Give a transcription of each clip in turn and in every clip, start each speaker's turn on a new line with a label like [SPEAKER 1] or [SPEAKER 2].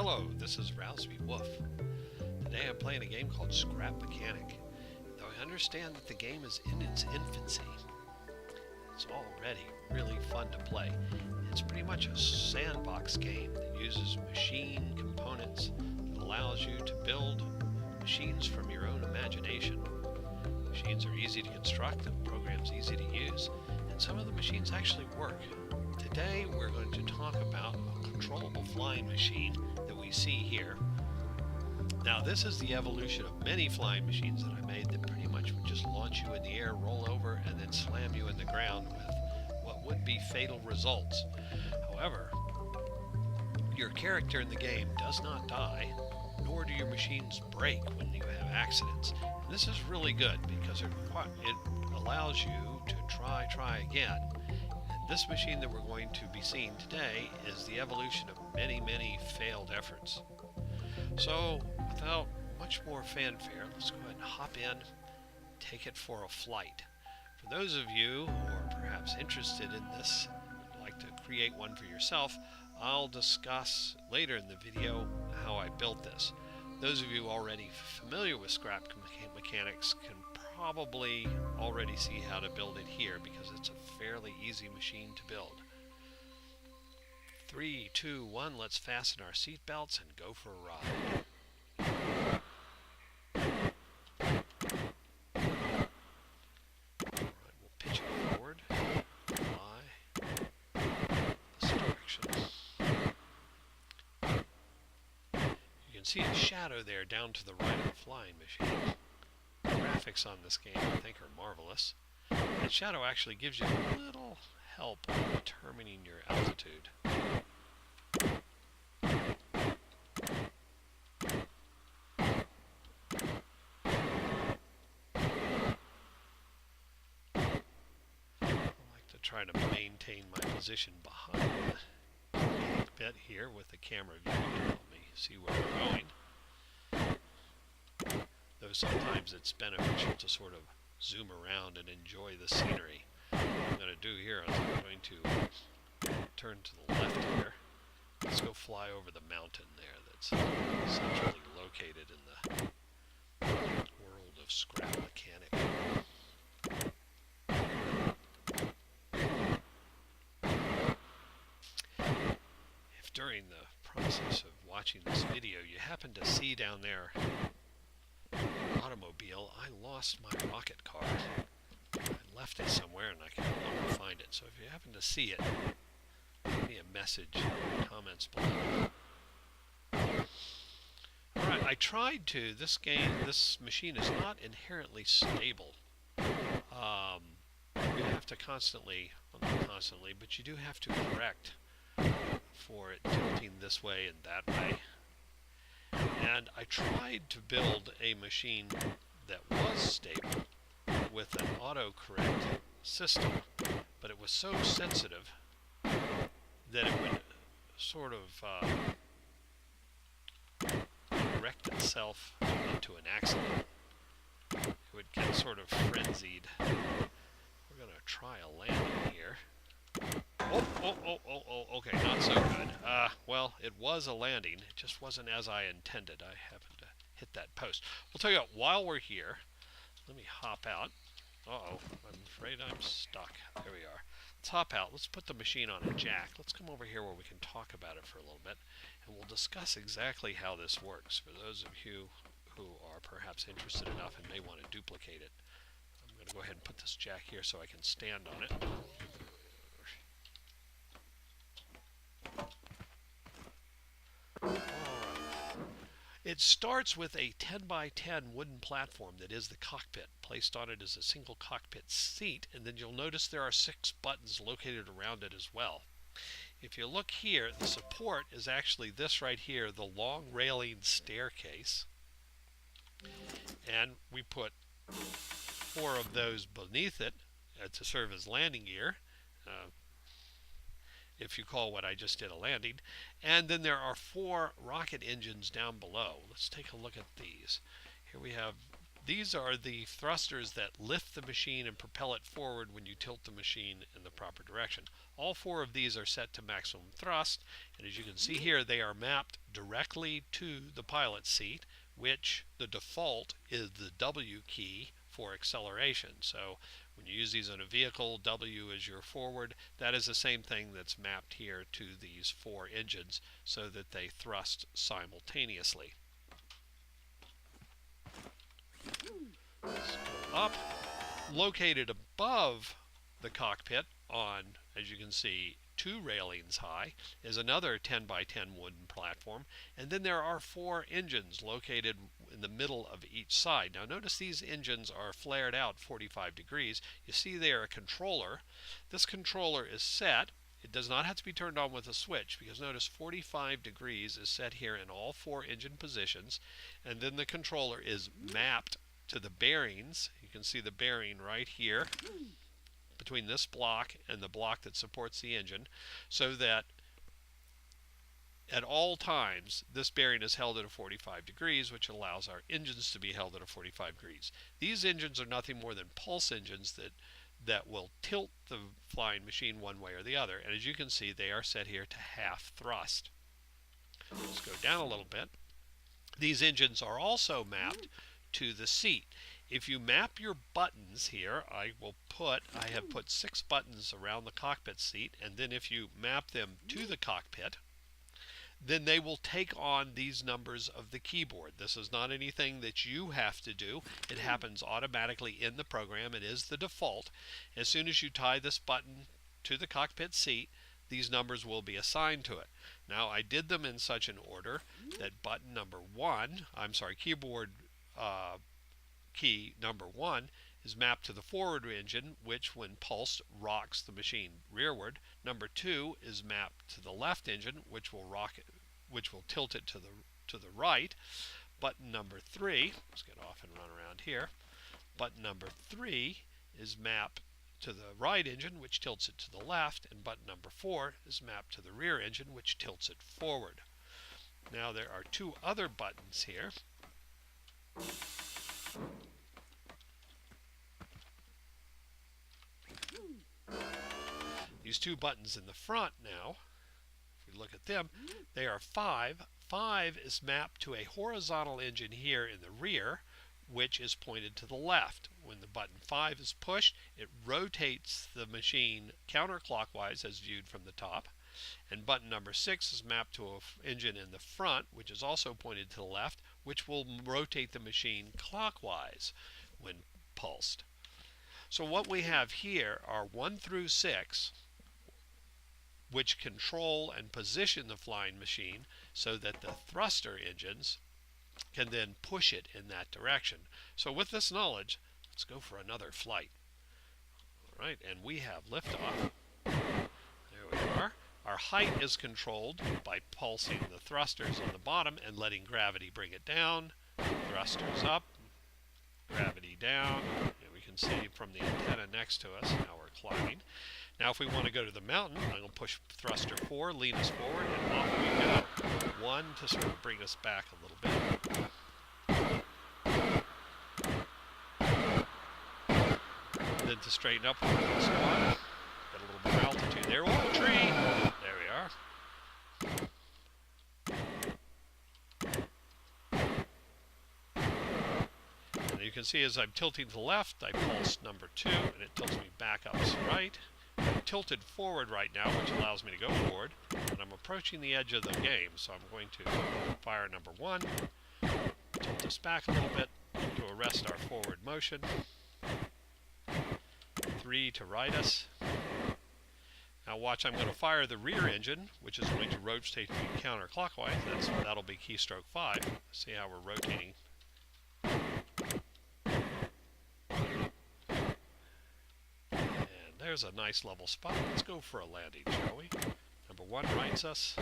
[SPEAKER 1] Hello, this is Rousby Wolf. Today I'm playing a game called Scrap Mechanic. Though I understand that the game is in its infancy, it's already really fun to play. It's pretty much a sandbox game that uses machine components that allows you to build machines from your own imagination. Machines are easy to construct, the program's easy to use, and some of the machines actually work. Today we're going to talk about a controllable flying machine that we see here. Now this is the evolution of many flying machines that I made that pretty much would just launch you in the air, roll over, and then slam you in the ground with what would be fatal results. However, your character in the game does not die, nor do your machines break when you have accidents. And this is really good because it allows you to try again. This machine that we're going to be seeing today is the evolution of many failed efforts. So, without much more fanfare, let's go ahead and hop in, take it for a flight. For those of you who are perhaps interested in this, would like to create one for yourself, I'll discuss later in the video how I built this. Those of you already familiar with scrap mechanics can probably already see how to build it here because it's a fairly easy machine to build. 3, 2, 1, let's fasten our seat belts and go for a ride. Alright, we'll pitch it forward, fly this direction. You can see a shadow there down to the right of the flying machine. The graphics on this game, I think, are marvelous. That shadow actually gives you a little help in determining your altitude. I like to try to maintain my position behind the cockpit here with the camera view to help me see where we're going. Though sometimes it's beneficial to sort of zoom around and enjoy the scenery. What I'm going to do here is I'm going to turn to the left here. Let's go fly over the mountain there that's centrally located in the world of scrap mechanic. If during the process of watching this video you happen to see down there automobile, I lost my rocket car. I left it somewhere and I can no longer find it. So if you happen to see it, leave me a message in the comments below. Alright, I tried to. This machine is not inherently stable. You have to constantly, well, not constantly, but you do have to correct for it tilting this way and that way. And I tried to build a machine that was stable with an autocorrect system, but it was so sensitive that it would sort of correct itself into an accident. It would get sort of frenzied. We're going to try a landing here. Okay, not so good. Well, it was a landing. It just wasn't as I intended. I happened to hit that post. We'll tell you what, while we're here, let me hop out. Uh-oh, I'm afraid I'm stuck. There we are. Let's hop out. Let's put the machine on a jack. Let's come over here where we can talk about it for a little bit, and we'll discuss exactly how this works for those of you who are perhaps interested enough and may want to duplicate it. I'm going to go ahead and put this jack here so I can stand on it. It starts with a 10x10 wooden platform that is the cockpit. Placed on it is a single cockpit seat, and then you'll notice there are 6 buttons located around it as well. If you look here, the support is actually this right here, the long railing staircase. And we put 4 of those beneath it to serve as landing gear. If you call what I just did a landing. And then there are 4 rocket engines down below. Let's take a look at these. Here we have, these are the thrusters that lift the machine and propel it forward when you tilt the machine in the proper direction. All 4 of these are set to maximum thrust, and as you can see here, they are mapped directly to the pilot seat, which the default is the W key for acceleration. So when you use these in a vehicle, W is your forward. That is the same thing that's mapped here to these 4 engines so that they thrust simultaneously. Let's go up. Located above the cockpit on, as you can see, 2 railings high, is another 10 by 10 wooden platform, and then there are 4 engines located in the middle of each side. Now notice these engines are flared out 45 degrees. You see there a controller. This controller is set. It does not have to be turned on with a switch, because notice 45 degrees is set here in all 4 engine positions, and then the controller is mapped to the bearings. You can see the bearing right here between this block and the block that supports the engine, so that at all times this bearing is held at a 45 degrees, which allows our engines to be held at a 45 degrees. These engines are nothing more than pulse engines that will tilt the flying machine one way or the other, and as you can see, they are set here to half thrust. Let's go down a little bit. These engines are also mapped to the seat. If you map your buttons here, I have put 6 buttons around the cockpit seat, and then if you map them to the cockpit, then they will take on these numbers of the keyboard. This is not anything that you have to do. It happens automatically in the program. It is the default. As soon as you tie this button to the cockpit seat, these numbers will be assigned to it. Now, I did them in such an order that button number 1, keyboard key number 1 is mapped to the forward engine, which when pulsed rocks the machine rearward. Number 2 is mapped to the left engine, which will tilt it to the right. Button number 3, let's get off and run around here. Button number 3 is mapped to the right engine, which tilts it to the left, and button number 4 is mapped to the rear engine, which tilts it forward. Now there are 2 other buttons here. These 2 buttons in the front now, if we look at them, they are 5. 5 is mapped to a horizontal engine here in the rear, which is pointed to the left. When the button 5 is pushed, it rotates the machine counterclockwise as viewed from the top. And button number 6 is mapped to an engine in the front, which is also pointed to the left, which will rotate the machine clockwise when pulsed. So what we have here are 1 through 6, which control and position the flying machine so that the thruster engines can then push it in that direction. So with this knowledge, let's go for another flight. All right, and we have liftoff. There we are. Our height is controlled by pulsing the thrusters on the bottom and letting gravity bring it down. Thrusters up, gravity down. And we can see from the antenna next to us, now we're climbing. Now if we want to go to the mountain, I'm going to push thruster 4, lean us forward, and off we go. 1 to sort of bring us back a little bit. And then to straighten up, we'll do this one. Get a little bit of altitude there. Oh, tree! There we are. And you can see as I'm tilting to the left, I pulse number 2, and it tilts me back up to the right. I'm tilted forward right now, which allows me to go forward, and I'm approaching the edge of the game, so I'm going to fire number 1, tilt us back a little bit to arrest our forward motion, 3 to right us. Now watch, I'm going to fire the rear engine, which is going to rotate me counterclockwise. That'll be keystroke 5. See how we're rotating. There's a nice level spot. Let's go for a landing, shall we? Number 1 rights us.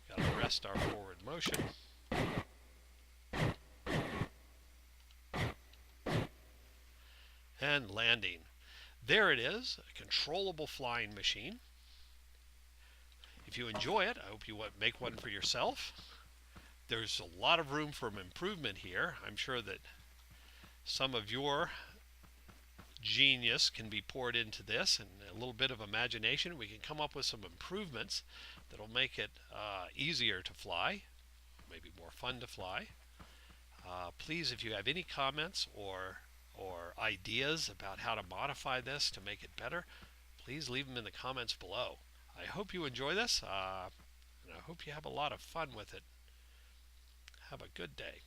[SPEAKER 1] Got to arrest our forward motion. And landing. There it is, a controllable flying machine. If you enjoy it, I hope you make one for yourself. There's a lot of room for improvement here. I'm sure that some of your genius can be poured into this, and a little bit of imagination. We can come up with some improvements that'll make it easier to fly. maybe more fun to fly. Please, if you have any comments or ideas about how to modify this to make it better, please leave them in the comments below. I hope you enjoy this, and I hope you have a lot of fun with it. Have a good day.